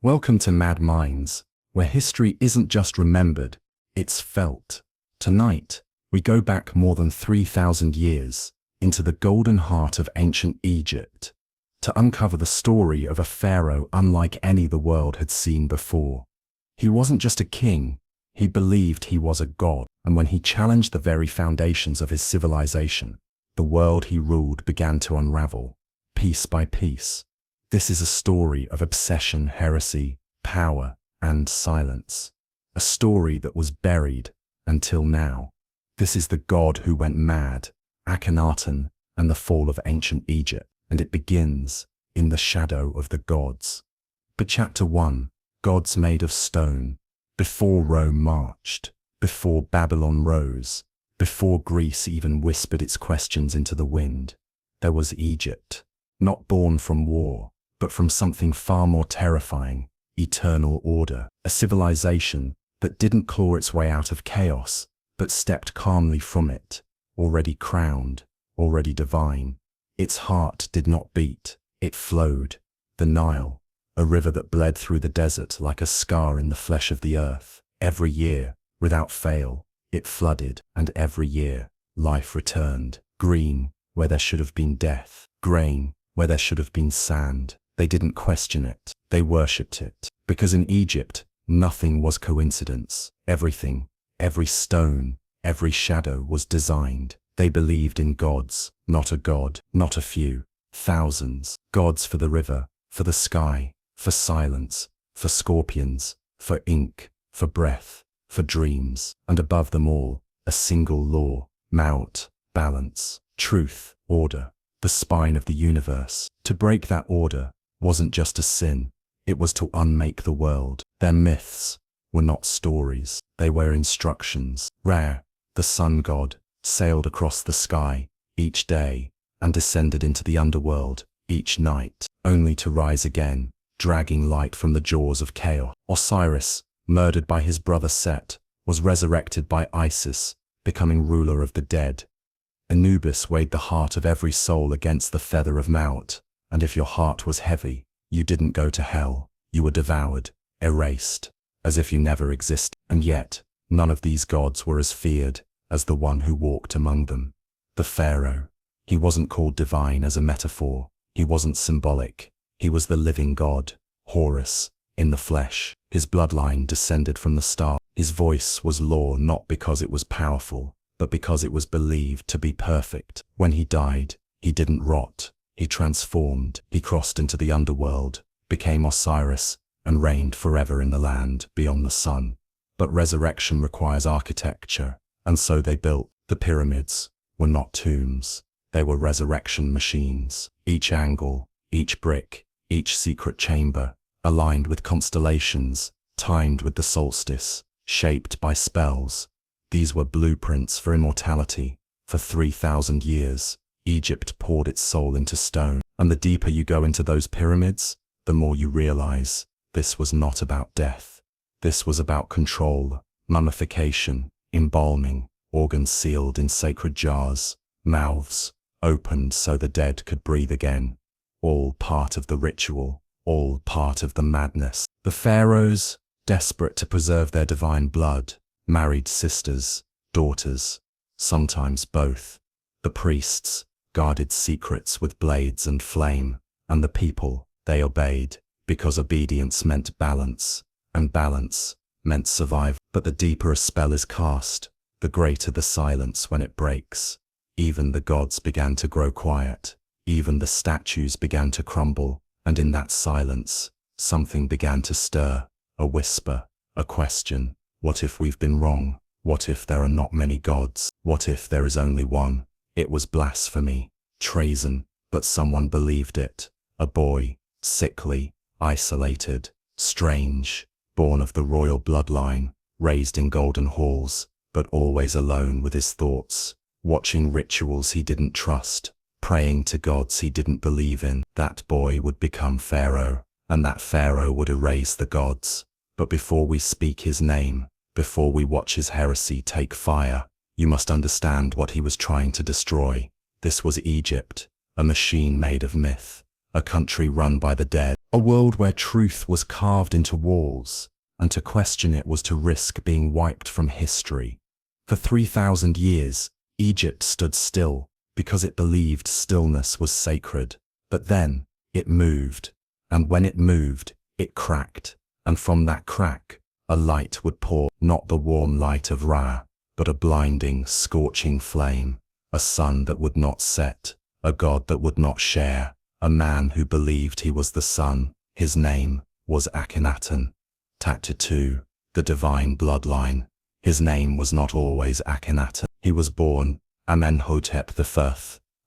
Welcome to Mad Minds, where history isn't just remembered, it's felt. Tonight, we go back more than 3,000 years into the golden heart of ancient Egypt to uncover the story of a pharaoh unlike any the world had seen before. He wasn't just a king, he believed he was a god, and when he challenged the very foundations of his civilization, the world he ruled began to unravel, piece by piece. This is a story of obsession, heresy, power, and silence. A story that was buried until now. This is the god who went mad, Akhenaten, and the fall of ancient Egypt, and it begins in the shadow of the gods. But Chapter 1, Gods Made of Stone. Before Rome marched, before Babylon rose, before Greece even whispered its questions into the wind, there was Egypt, not born from war, but from something far more terrifying, eternal order, a civilization that didn't claw its way out of chaos, but stepped calmly from it, already crowned, already divine. Its heart did not beat, it flowed, the Nile, a river that bled through the desert like a scar in the flesh of the earth. Every year, without fail, it flooded, and every year, life returned, green where there should have been death, grain where there should have been sand. They didn't question it, they worshipped it. Because in Egypt, nothing was coincidence. Everything, every stone, every shadow was designed. They believed in gods, not a god, not a few, thousands. Gods for the river, for the sky, for silence, for scorpions, for ink, for breath, for dreams. And above them all, a single law, Maut, balance, truth, order, the spine of the universe. To break that order wasn't just a sin, it was to unmake the world. Their myths were not stories, they were instructions. Ra, the sun god, sailed across the sky each day and descended into the underworld each night, only to rise again, dragging light from the jaws of chaos. Osiris, murdered by his brother Set, was resurrected by Isis, becoming ruler of the dead. Anubis weighed the heart of every soul against the feather of Maut. And if your heart was heavy, you didn't go to hell, you were devoured, erased, as if you never existed. And yet, none of these gods were as feared as the one who walked among them. The Pharaoh. He wasn't called divine as a metaphor, he wasn't symbolic, he was the living god, Horus, in the flesh. His bloodline descended from the star. His voice was law not because it was powerful, but because it was believed to be perfect. When he died, he didn't rot. He transformed, he crossed into the underworld, became Osiris, and reigned forever in the land beyond the sun. But resurrection requires architecture, and so they built. The pyramids were not tombs, they were resurrection machines. Each angle, each brick, each secret chamber, aligned with constellations, timed with the solstice, shaped by spells. These were blueprints for immortality. For 3,000 years, Egypt poured its soul into stone, and the deeper you go into those pyramids, the more you realize this was not about death. This was about control, mummification, embalming, organs sealed in sacred jars, mouths opened so the dead could breathe again. All part of the ritual, all part of the madness. The pharaohs, desperate to preserve their divine blood, married sisters, daughters, sometimes both. The priests guarded secrets with blades and flame, and the people, they obeyed, because obedience meant balance, and balance meant survival. But the deeper a spell is cast, the greater the silence when it breaks. Even the gods began to grow quiet, even the statues began to crumble, and in that silence, something began to stir, a whisper, a question. What if we've been wrong? What if there are not many gods? What if there is only one? It was blasphemy, treason, but someone believed it. A boy, sickly, isolated, strange, born of the royal bloodline, raised in golden halls, but always alone with his thoughts, watching rituals he didn't trust, praying to gods he didn't believe in. That boy would become Pharaoh, and that Pharaoh would erase the gods. But before we speak his name, before we watch his heresy take fire, you must understand what he was trying to destroy. This was Egypt, a machine made of myth, a country run by the dead, a world where truth was carved into walls, and to question it was to risk being wiped from history. For 3,000 years, Egypt stood still because it believed stillness was sacred. But then, it moved, and when it moved, it cracked, and from that crack, a light would pour, not the warm light of Ra, but a blinding, scorching flame, a sun that would not set, a God that would not share, a man who believed he was the sun. His name was Akhenaten. Chapter 2, the divine bloodline. His name was not always Akhenaten. He was born Amenhotep I,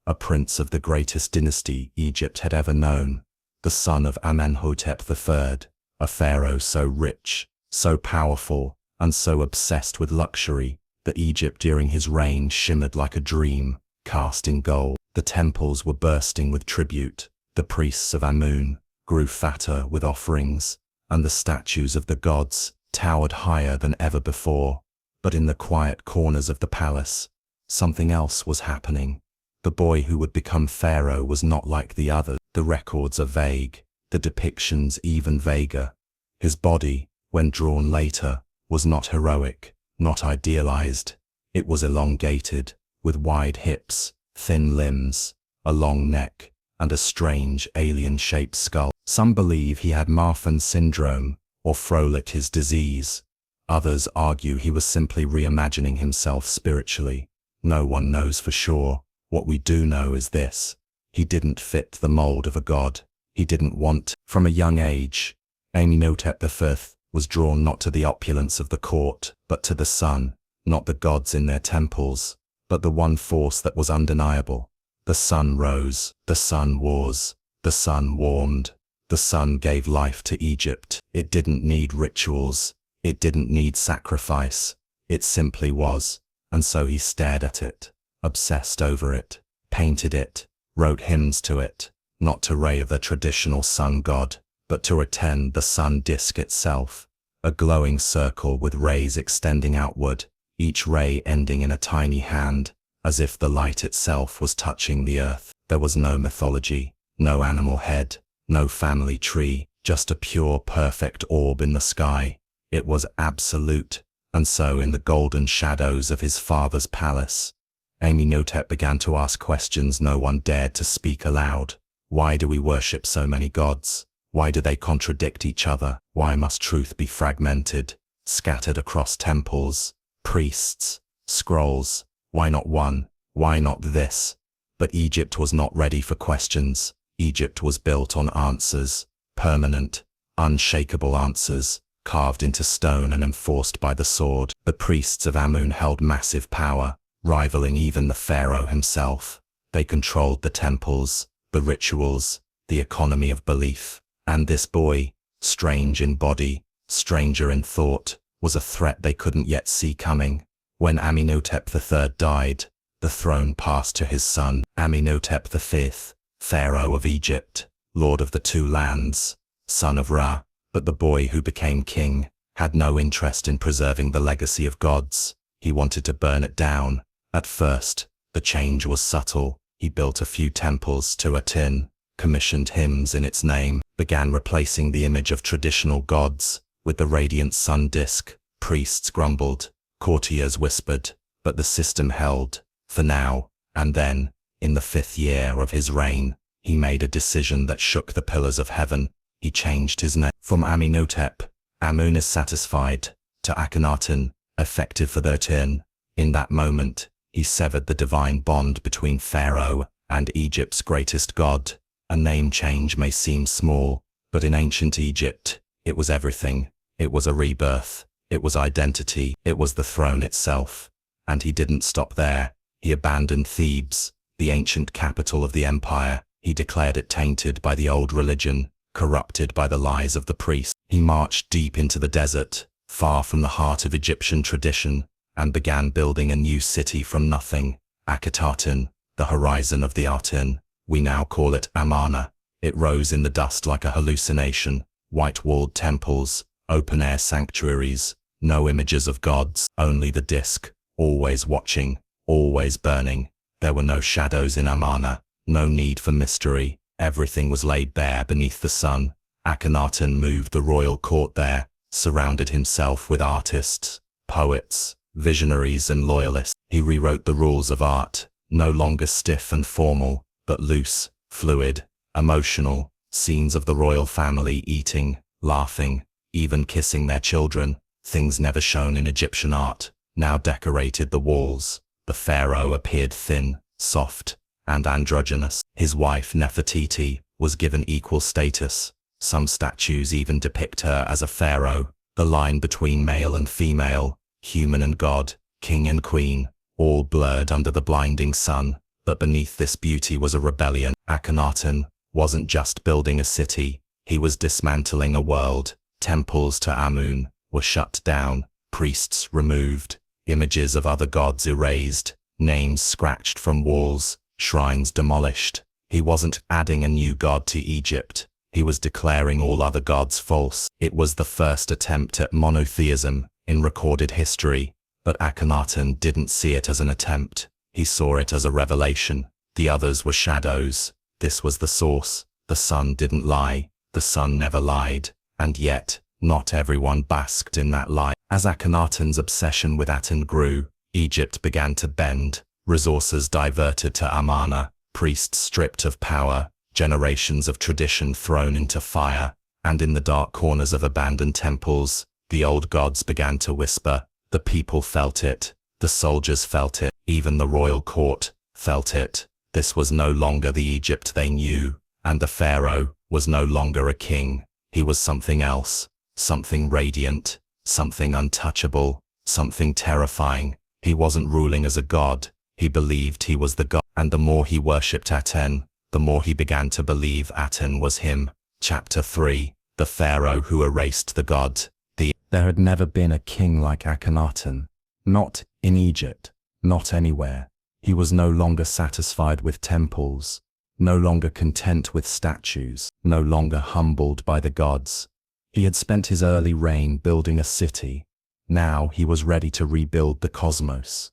a prince of the greatest dynasty Egypt had ever known, the son of Amenhotep III, a pharaoh so rich, so powerful, and so obsessed with luxury that Egypt during his reign shimmered like a dream, cast in gold. The temples were bursting with tribute, the priests of Amun grew fatter with offerings, and the statues of the gods towered higher than ever before. But in the quiet corners of the palace, something else was happening. The boy who would become pharaoh was not like the others. The records are vague, the depictions even vaguer. His body, when drawn later, was not heroic, not idealized. It was elongated, with wide hips, thin limbs, a long neck, and a strange alien-shaped skull. Some believe he had Marfan syndrome, or Froehlich's disease. Others argue he was simply reimagining himself spiritually. No one knows for sure. What we do know is this: he didn't fit the mold of a god. He didn't want. From a young age, Amenhotep I was drawn not to the opulence of the court, but to the sun, not the gods in their temples, but the one force that was undeniable. The sun rose, the sun wars, the sun warmed, the sun gave life to Egypt. It didn't need rituals, it didn't need sacrifice, it simply was, and so he stared at it, obsessed over it, painted it, wrote hymns to it, not to Ra the traditional sun god, but to attend the sun disk itself, a glowing circle with rays extending outward, each ray ending in a tiny hand, as if the light itself was touching the earth. There was no mythology, no animal head, no family tree, just a pure, perfect orb in the sky. It was absolute, and so in the golden shadows of his father's palace, Amenhotep began to ask questions no one dared to speak aloud. Why do we worship so many gods? Why do they contradict each other? Why must truth be fragmented, scattered across temples, priests, scrolls? Why not one? Why not this? But Egypt was not ready for questions. Egypt was built on answers, permanent, unshakable answers, carved into stone and enforced by the sword. The priests of Amun held massive power, rivaling even the pharaoh himself. They controlled the temples, the rituals, the economy of belief. And this boy, strange in body, stranger in thought, was a threat they couldn't yet see coming. When Amenhotep III died, the throne passed to his son, Amenhotep V, Pharaoh of Egypt, Lord of the Two Lands, son of Ra. But the boy who became king had no interest in preserving the legacy of gods. He wanted to burn it down. At first, the change was subtle. He built a few temples to Aten, commissioned hymns in its name, began replacing the image of traditional gods with the radiant sun disk. Priests grumbled, courtiers whispered, but the system held, for now. And then, in the 5th year of his reign, he made a decision that shook the pillars of heaven. He changed his name from Amenhotep, Amun is satisfied, to Akhenaten, effective for their turn. In that moment, he severed the divine bond between Pharaoh and Egypt's greatest god. A name change may seem small, but in ancient Egypt, it was everything. It was a rebirth. It was identity. It was the throne itself. And he didn't stop there. He abandoned Thebes, the ancient capital of the empire. He declared it tainted by the old religion, corrupted by the lies of the priests. He marched deep into the desert, far from the heart of Egyptian tradition, and began building a new city from nothing, Akhenaten, the horizon of the Aten. We now call it Amarna. It rose in the dust like a hallucination, white-walled temples, open-air sanctuaries, no images of gods, only the disk, always watching, always burning. There were no shadows in Amarna, no need for mystery, Everything was laid bare beneath the sun. Akhenaten moved the royal court there, surrounded himself with artists, poets, visionaries and loyalists. He rewrote the rules of art, no longer stiff and formal, but loose, fluid, emotional. Scenes of the royal family eating, laughing, even kissing their children, things never shown in Egyptian art, now decorated the walls. The pharaoh appeared thin, soft, and androgynous. His wife Nefertiti was given equal status. Some statues even depict her as a pharaoh. The line between male and female, human and god, king and queen, all blurred under the blinding sun. But beneath this beauty was a rebellion. Akhenaten wasn't just building a city, he was dismantling a world. Temples to Amun were shut down, priests removed, images of other gods erased, names scratched from walls, shrines demolished. He wasn't adding a new god to Egypt, he was declaring all other gods false. It was the first attempt at monotheism in recorded history, but Akhenaten didn't see it as an attempt, he saw it as a revelation. The others were shadows. This was the source. The sun didn't lie, the sun never lied, and yet, not everyone basked in that lie. As Akhenaten's obsession with Aten grew, Egypt began to bend, resources diverted to Amarna, priests stripped of power, generations of tradition thrown into fire, and in the dark corners of abandoned temples, the old gods began to whisper. The people felt it, the soldiers felt it, even the royal court felt it. This was no longer the Egypt they knew, and the pharaoh was no longer a king. He was something else, something radiant, something untouchable, something terrifying. He wasn't ruling as a god, he believed he was the god, and the more he worshipped Aten, the more he began to believe Aten was him. Chapter 3, The Pharaoh Who Erased the God. There had never been a king like Akhenaten, not in Egypt, not anywhere. He was no longer satisfied with temples, no longer content with statues, no longer humbled by the gods. He had spent his early reign building a city. Now he was ready to rebuild the cosmos.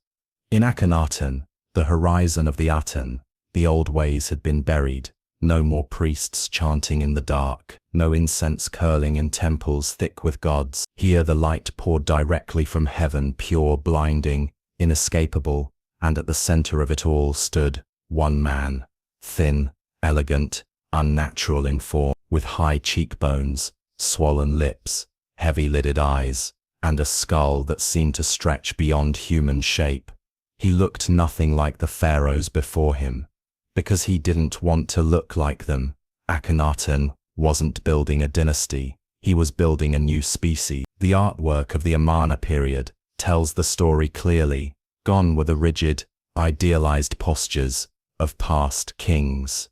In Akhenaten, the horizon of the Aten, the old ways had been buried. No more priests chanting in the dark, no incense curling in temples thick with gods. Here the light poured directly from heaven, pure, blinding, inescapable, and at the center of it all stood one man, thin, elegant, unnatural in form, with high cheekbones, swollen lips, heavy-lidded eyes, and a skull that seemed to stretch beyond human shape. He looked nothing like the pharaohs before him, because he didn't want to look like them. Akhenaten wasn't building a dynasty, he was building a new species. The artwork of the Amarna period tells the story clearly. Gone were the rigid, idealized postures of past kings.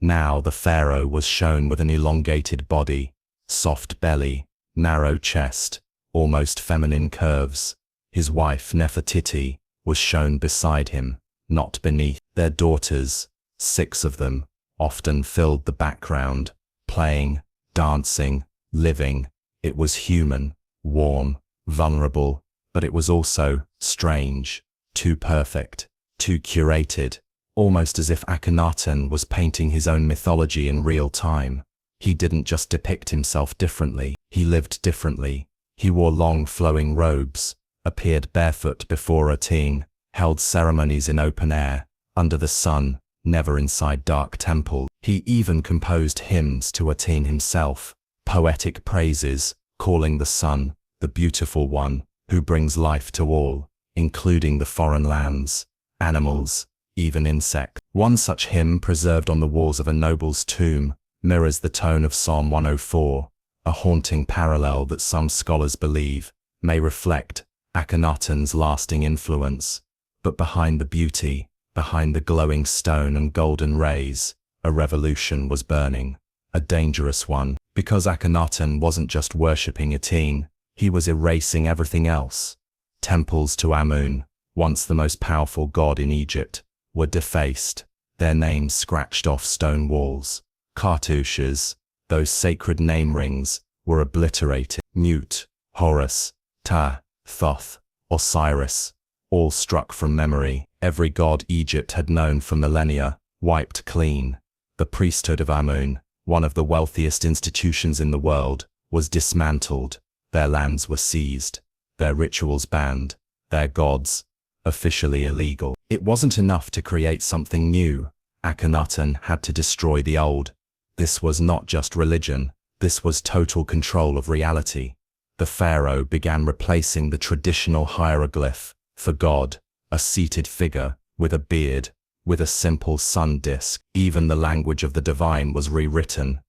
Now the pharaoh was shown with an elongated body, soft belly, narrow chest, almost feminine curves. His wife Nefertiti was shown beside him, not beneath. Their daughters, 6 of them, often filled the background, playing, dancing, living. It was human, warm, vulnerable, but it was also strange, too perfect, too curated, almost as if Akhenaten was painting his own mythology in real time. He didn't just depict himself differently, he lived differently. He wore long flowing robes, appeared barefoot before Aten, held ceremonies in open air, under the sun, never inside dark temples. He even composed hymns to Aten himself, poetic praises, calling the sun, the beautiful one, who brings life to all, including the foreign lands, animals, even insects. One such hymn preserved on the walls of a noble's tomb mirrors the tone of Psalm 104, a haunting parallel that some scholars believe may reflect Akhenaten's lasting influence. But behind the beauty, behind the glowing stone and golden rays, a revolution was burning, a dangerous one, because Akhenaten wasn't just worshipping Aten, he was erasing everything else. Temples to Amun, once the most powerful god in Egypt, were defaced, their names scratched off stone walls. Cartouches, those sacred name rings, were obliterated. Nut, Horus, Ta, Thoth, Osiris, all struck from memory. Every god Egypt had known for millennia, wiped clean. The priesthood of Amun, one of the wealthiest institutions in the world, was dismantled. Their lands were seized, their rituals banned, their gods officially illegal. It wasn't enough to create something new. Akhenaten had to destroy the old. This was not just religion, this was total control of reality. The pharaoh began replacing the traditional hieroglyph for God, a seated figure, with a beard, with a simple sun disk. Even the language of the divine was rewritten.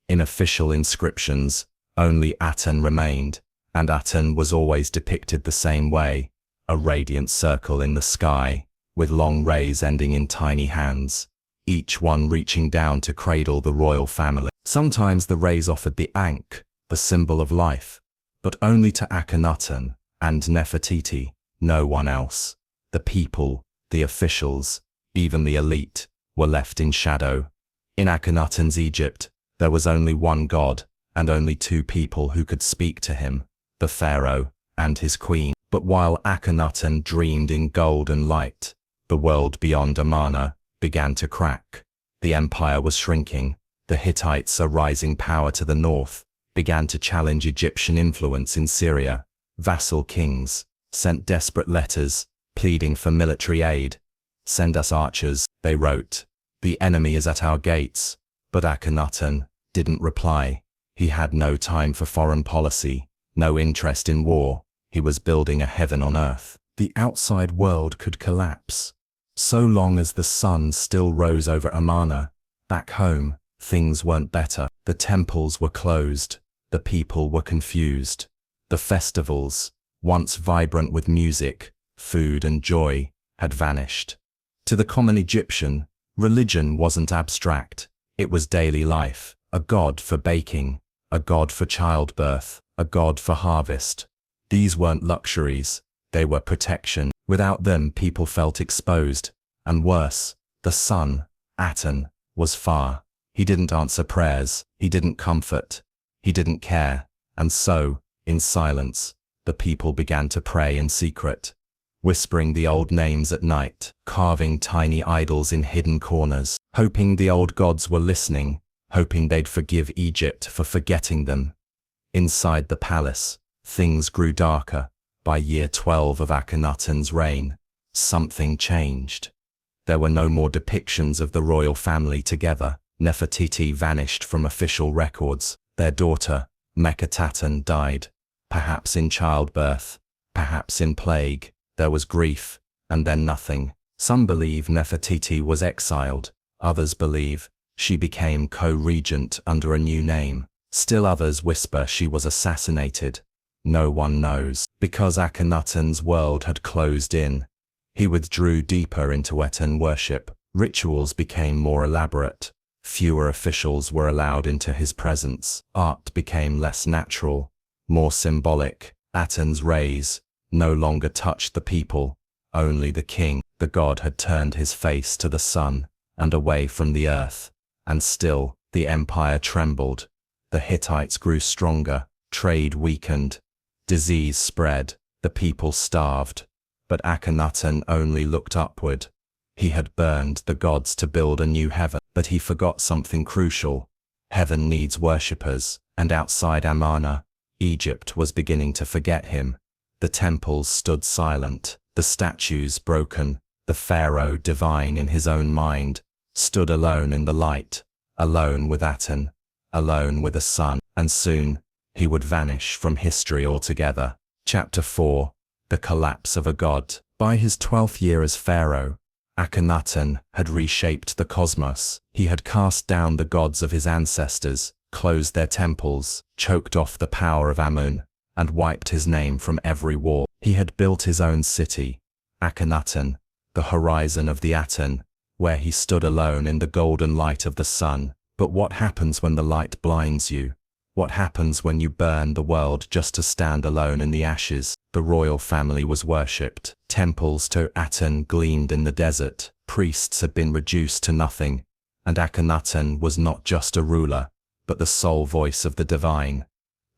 In official inscriptions, only Aten remained, and Aten was always depicted the same way, a radiant circle in the sky, with long rays ending in tiny hands, each one reaching down to cradle the royal family. Sometimes the rays offered the Ankh, the symbol of life, but only to Akhenaten and Nefertiti, no one else. The people, the officials, even the elite, were left in shadow. In Akhenaten's Egypt, there was only one God, and only two people who could speak to him, the pharaoh and his queen. But while Akhenaten dreamed in gold and light, the world beyond Amarna began to crack. The empire was shrinking. The Hittites, a rising power to the north, began to challenge Egyptian influence in Syria. Vassal kings sent desperate letters, pleading for military aid. "Send us archers," they wrote. "The enemy is at our gates." But Akhenaten didn't reply. He had no time for foreign policy, no interest in war. He was building a heaven on earth. The outside world could collapse. So long as the sun still rose over Amarna, back home, things weren't better. The temples were closed. The people were confused. The festivals, once vibrant with music, food and joy, had vanished. To the common Egyptian, religion wasn't abstract. It was daily life. A god for baking, a god for childbirth, a god for harvest. These weren't luxuries, they were protection. Without them, people felt exposed. And worse, the sun, Aten, was far. He didn't answer prayers, he didn't comfort, he didn't care. And so, in silence, the people began to pray in secret, whispering the old names at night, carving tiny idols in hidden corners, hoping the old gods were listening, hoping they'd forgive Egypt for forgetting them. Inside the palace, things grew darker. By year 12 of Akhenaten's reign, something changed. There were no more depictions of the royal family together. Nefertiti vanished from official records. Their daughter, Akhenaten, died, perhaps in childbirth, perhaps in plague. There was grief, and then nothing. Some believe Nefertiti was exiled. Others believe she became co-regent under a new name. Still others whisper she was assassinated. No one knows. Because Akhenaten's world had closed in, he withdrew deeper into Aten worship. Rituals became more elaborate. Fewer officials were allowed into his presence. Art became less natural, more symbolic. Aten's rays no longer touched the people, only the king. The god had turned his face to the sun and away from the earth. And still, the empire trembled. The Hittites grew stronger, trade weakened. Disease spread, the people starved, but Akhenaten only looked upward. He had burned the gods to build a new heaven, but he forgot something crucial. Heaven needs worshippers, and outside Amarna, Egypt was beginning to forget him. The temples stood silent, the statues broken. The pharaoh, divine in his own mind, stood alone in the light, alone with Aten, alone with the sun, and soon, he would vanish from history altogether. Chapter 4. The Collapse of a God. By his 12th year as pharaoh, Akhenaten had reshaped the cosmos. He had cast down the gods of his ancestors, closed their temples, choked off the power of Amun, and wiped his name from every wall. He had built his own city, Akhenaten, the horizon of the Aten, where he stood alone in the golden light of the sun. But what happens when the light blinds you? What happens when you burn the world just to stand alone in the ashes? The royal family was worshipped. Temples to Aten gleamed in the desert. Priests had been reduced to nothing. And Akhenaten was not just a ruler, but the sole voice of the divine.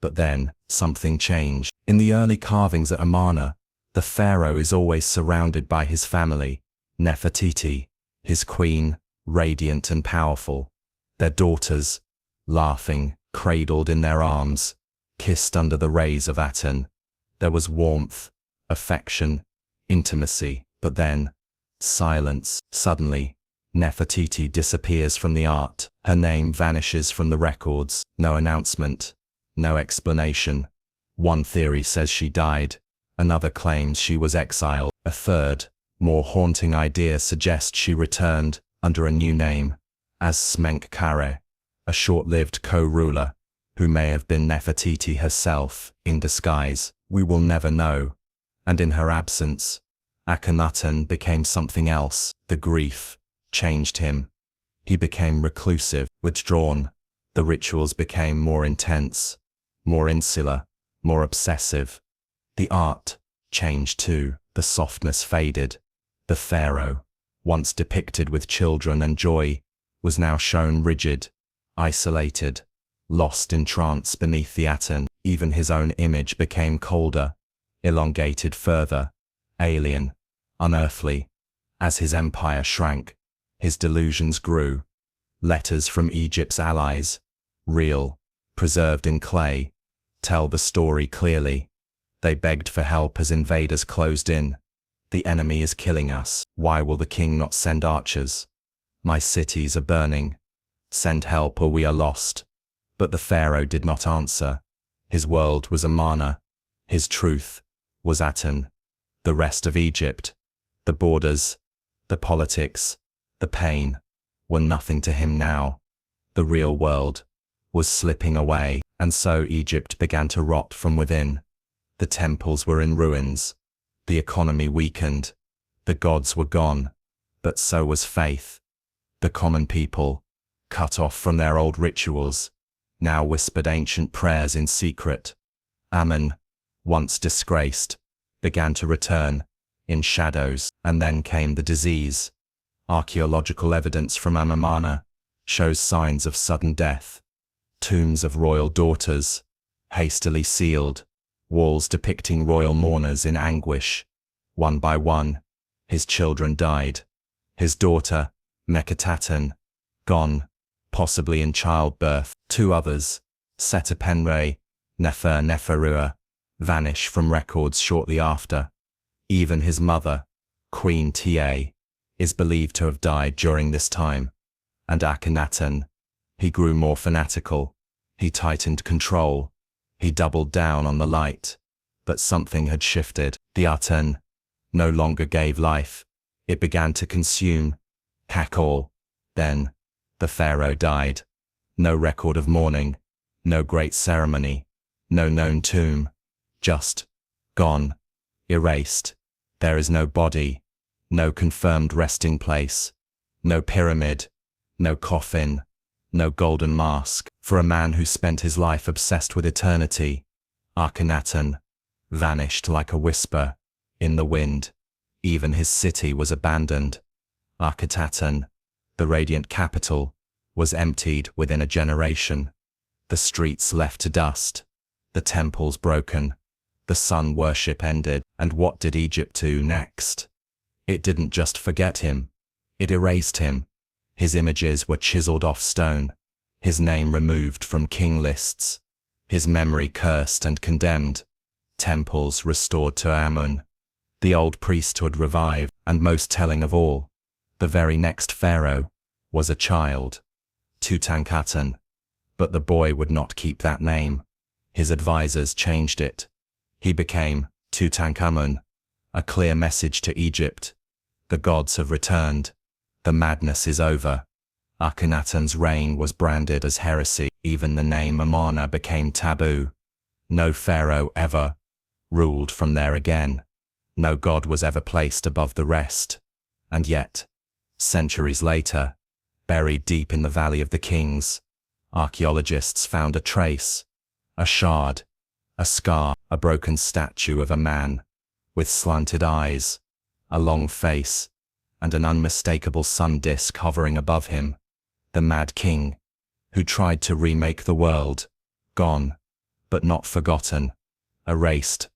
But then, something changed. In the early carvings at Amarna, the pharaoh is always surrounded by his family. Nefertiti, his queen, radiant and powerful. Their daughters, laughing, cradled in their arms, kissed under the rays of Aten. There was warmth, affection, intimacy, but then, silence. Suddenly, Nefertiti disappears from the art. Her name vanishes from the records. No announcement, no explanation. One theory says she died. Another claims she was exiled. A third, more haunting idea suggests she returned, under a new name, as Smenkhkare, a short-lived co-ruler, who may have been Nefertiti herself, in disguise. We will never know. And in her absence, Akhenaten became something else. The grief changed him. He became reclusive, withdrawn. The rituals became more intense, more insular, more obsessive. The art changed too. The softness faded. The pharaoh, once depicted with children and joy, was now shown rigid, isolated, lost in trance beneath the Aten. Even his own image became colder, elongated further, alien, unearthly. As his empire shrank, his delusions grew. Letters from Egypt's allies, real, preserved in clay, tell the story clearly. They begged for help as invaders closed in. The enemy is killing us. Why will the king not send archers? My cities are burning. Send help or we are lost. But the pharaoh did not answer. His world was Amarna. His truth was Aten. The rest of Egypt, the borders, the politics, the pain, were nothing to him now. The real world was slipping away, and so Egypt began to rot from within. The temples were in ruins. The economy weakened. The gods were gone. But so was faith. The common people, cut off from their old rituals, now whispered ancient prayers in secret. Amun, once disgraced, began to return, in shadows. And then came the disease. Archaeological evidence from Amarna shows signs of sudden death. Tombs of royal daughters, hastily sealed, walls depicting royal mourners in anguish. One by one, his children died. His daughter, Akhenaten, gone, possibly in childbirth. Two others, Setepenre, Neferua, vanish from records shortly after. Even his mother, Queen Ta, is believed to have died during this time. And Akhenaten, he grew more fanatical. He tightened control. He doubled down on the light. But something had shifted. The Aten no longer gave life. It began to consume. Cackle. Then, the pharaoh died. No record of mourning. No great ceremony. No known tomb. Just gone. Erased. There is no body. No confirmed resting place. No pyramid. No coffin. No golden mask. For a man who spent his life obsessed with eternity, Akhenaten vanished like a whisper in the wind. Even his city was abandoned. Akhenaten, the radiant capital, was emptied within a generation. The streets left to dust. The temples broken. The sun worship ended. And what did Egypt do next? It didn't just forget him. It erased him. His images were chiseled off stone. His name removed from king lists. His memory cursed and condemned. Temples restored to Amun. The old priesthood revived, and most telling of all, the very next pharaoh was a child, Tutankhaten. But the boy would not keep that name. His advisors changed it. He became Tutankhamun, a clear message to Egypt. The gods have returned. The madness is over. Akhenaten's reign was branded as heresy. Even the name Amarna became taboo. No pharaoh ever ruled from there again. No god was ever placed above the rest. And yet, centuries later, buried deep in the Valley of the Kings, archaeologists found a trace, a shard, a scar, a broken statue of a man, with slanted eyes, a long face, and an unmistakable sun disk hovering above him. The mad king, who tried to remake the world, gone, but not forgotten, erased,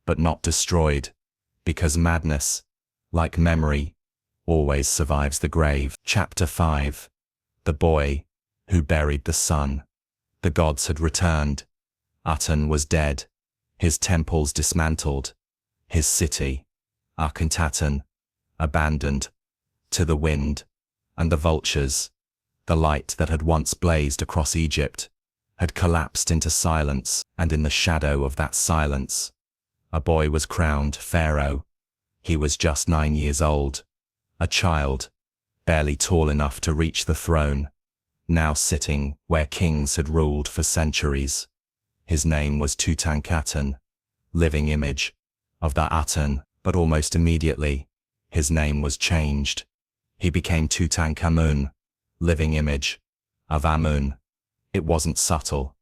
but not destroyed, because madness, like memory, always survives the grave. Chapter 5. The boy, who buried the sun. The gods had returned. Aten was dead, his temples dismantled, his city, Akhenaten, abandoned, to the wind and the vultures. The light that had once blazed across Egypt had collapsed into silence, and in the shadow of that silence, a boy was crowned Pharaoh. He was just 9 years old, a child, barely tall enough to reach the throne, now sitting where kings had ruled for centuries. His name was Tutankhaten, living image of the Aten, but almost immediately, his name was changed. He became Tutankhamun, living image of Amun. It wasn't subtle.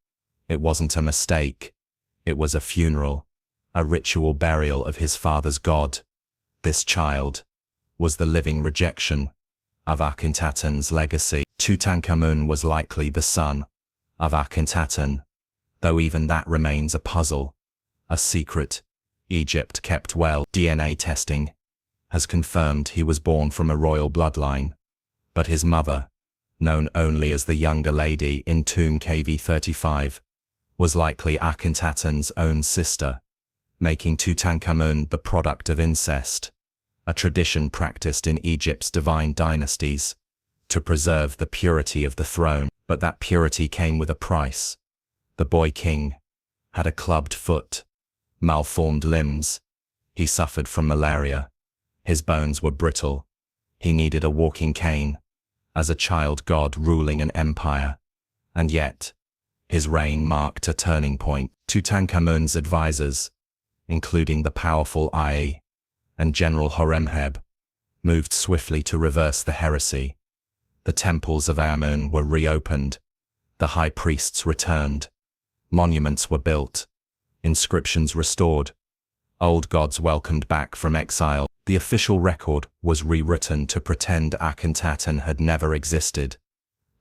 It wasn't a mistake. It was a funeral, a ritual burial of his father's god. This child was the living rejection of Akhenaten's legacy. Tutankhamun was likely the son of Akhenaten, though even that remains a puzzle, a secret Egypt kept well. DNA testing has confirmed he was born from a royal bloodline, but his mother, known only as the younger lady in tomb KV35, was likely Akhenaten's own sister, making Tutankhamun the product of incest, a tradition practiced in Egypt's divine dynasties to preserve the purity of the throne. But that purity came with a price. The boy king had a clubbed foot, malformed limbs. He suffered from malaria. His bones were brittle. He needed a walking cane, as a child god ruling an empire. And yet, his reign marked a turning point. Tutankhamun's advisors, including the powerful Ai and General Horemheb, moved swiftly to reverse the heresy. The temples of Amun were reopened. The high priests returned. Monuments were built. Inscriptions restored. Old gods welcomed back from exile. The official record was rewritten to pretend Akhenaten had never existed.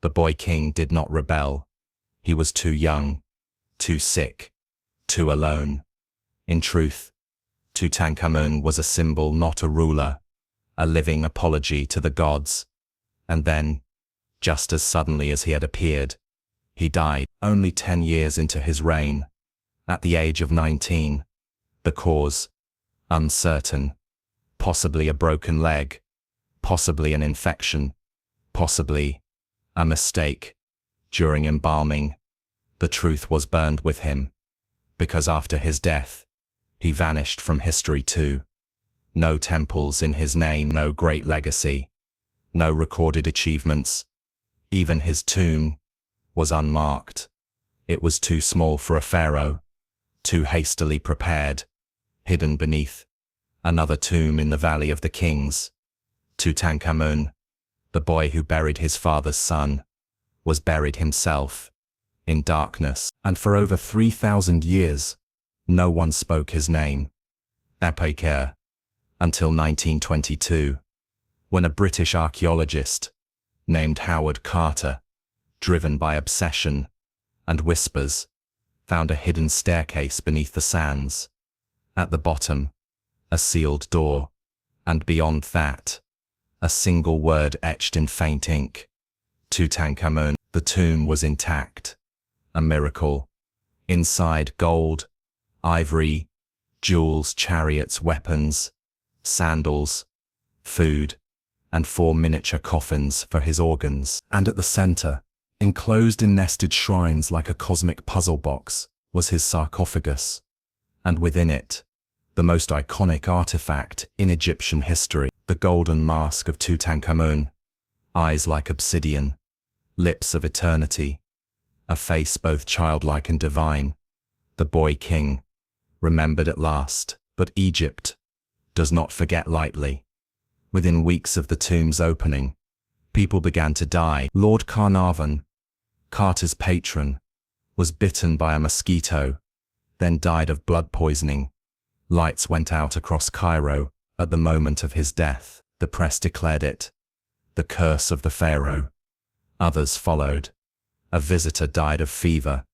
The boy king did not rebel. He was too young, too sick, too alone. In truth, Tutankhamun was a symbol, not a ruler, a living apology to the gods. And then, just as suddenly as he had appeared, he died, only 10 years into his reign, at the age of 19. The cause, uncertain. Possibly a broken leg, possibly an infection, possibly a mistake. During embalming, the truth was burned with him, because after his death, he vanished from history too. No temples in his name, no great legacy, no recorded achievements. Even his tomb was unmarked. It was too small for a pharaoh, too hastily prepared, hidden beneath another tomb in the Valley of the Kings. Tutankhamun, the boy who buried his father's son, was buried himself, in darkness, and for over 3,000 years, no one spoke his name. Erasure, until 1922, when a British archaeologist named Howard Carter, driven by obsession and whispers, found a hidden staircase beneath the sands. At the bottom, a sealed door, and beyond that, a single word etched in faint ink. Tutankhamun. The tomb was intact. A miracle. Inside, gold, ivory, jewels, chariots, weapons, sandals, food, and 4 miniature coffins for his organs. And at the center, enclosed in nested shrines like a cosmic puzzle box, was his sarcophagus. And within it, the most iconic artifact in Egyptian history, the golden mask of Tutankhamun, eyes like obsidian, lips of eternity, a face both childlike and divine. The boy king, remembered at last, but Egypt does not forget lightly. Within weeks of the tomb's opening, people began to die. Lord Carnarvon, Carter's patron, was bitten by a mosquito, then died of blood poisoning. Lights went out across Cairo at the moment of his death. The press declared it the curse of the pharaoh. Others followed. A visitor died of fever.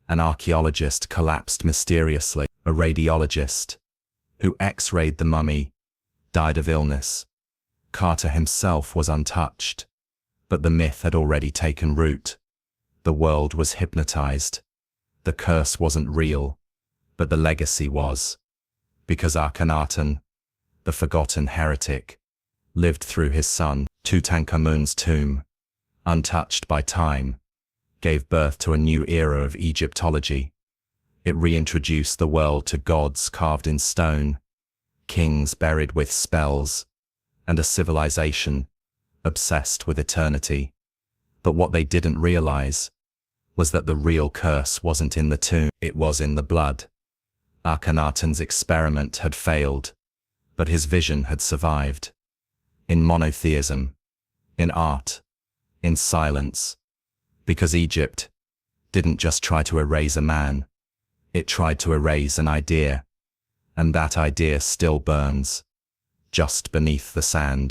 An archaeologist collapsed mysteriously. A radiologist, who x-rayed the mummy, died of illness. Carter himself was untouched, but the myth had already taken root. The world was hypnotized. The curse wasn't real, but the legacy was. Because Akhenaten, the forgotten heretic, lived through his son, Tutankhamun's tomb, untouched by time, gave birth to a new era of Egyptology. It reintroduced the world to gods carved in stone, kings buried with spells, and a civilization obsessed with eternity. But what they didn't realize was that the real curse wasn't in the tomb, it was in the blood. Akhenaten's experiment had failed, but his vision had survived. In monotheism, in art, in silence. Because Egypt didn't just try to erase a man, it tried to erase an idea. And that idea still burns, just beneath the sand.